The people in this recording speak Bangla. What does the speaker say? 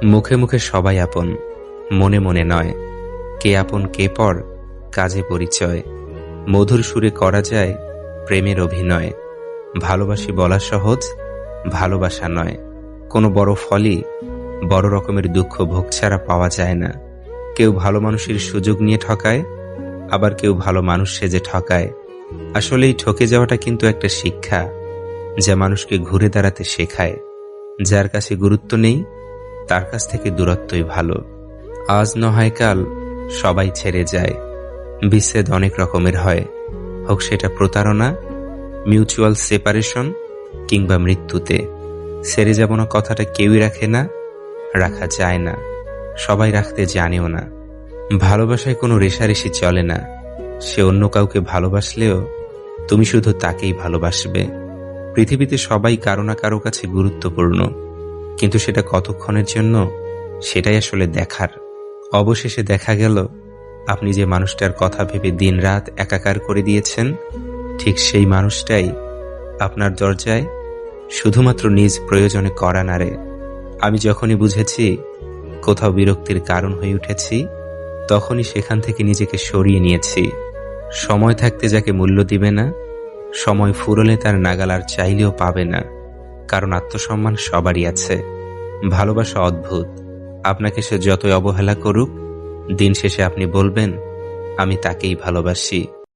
মুখে মুখে সবাই আপন, মনে মনে নয়। কে আপন কে পর, কাজে পরিচয়। মধুর সুরে করা যায় প্রেমের অভিনয়। ভালোবাসি বলা সহজ, ভালোবাসা নয়। কোনো বড় ফলই বড় রকমের দুঃখ ভোগ ছাড়া পাওয়া যায় না। কেউ ভালো মানুষের সুযোগ নিয়ে ঠকায়, আবার কেউ ভালো মানুষ সেজে ঠকায়। আসলে এই ঠকে যাওয়াটা কিন্তু একটা শিক্ষা, যা মানুষকে ঘুরে দাঁড়াতে শেখায়। যার কাছে গুরুত্ব নেই, তার কাছ থেকে দূরত্বই ভালো। আজ নয় কাল সবাই ছেড়ে যায়। বিচ্ছেদ অনেক রকমের হয়, হোক সেটা প্রতারণা, মিউচুয়াল সেপারেশন কিংবা মৃত্যুতে। ছেড়ে যাব না কথাটা কেউই রাখে না, রাখা যায় না, সবাই রাখতে জানেও না। ভালোবাসায় কোনো রেষারেষি চলে না। সে অন্য কাউকে ভালোবাসলেও তুমি শুধু তাকেই ভালোবাসবে। পৃথিবীতে সবাই কারো না কারো কাছে গুরুত্বপূর্ণ, কিন্তু সেটা কতক্ষণের জন্য, সেটাই আসলে দেখার। অবশেষে দেখা গেল, আপনি যে মানুষটার কথা ভেবে দিনরাত একাকার করে দিয়েছেন, ঠিক সেই মানুষটাই আপনার দরজায় শুধুমাত্র নিজ প্রয়োজনে কড়া নাড়ে। আমি যখনই বুঝেছি কোথাও বিরক্তির কারণ হয়ে উঠেছি, তখনই সেখান থেকে নিজেকে সরিয়ে নিয়েছি। সময় থাকতে যাকে মূল্য দিবে না, সময় ফুরলে তার নাগাল আর চাইলেও পাবে না। কারণ আত্মসম্মান সবারই আছে। ভালোবাসা অদ্ভুত। আপনাকে সে যতই অবহেলা করুক, দিন শেষে আপনি বলবেন, আমি তাকেই ভালোবাসি।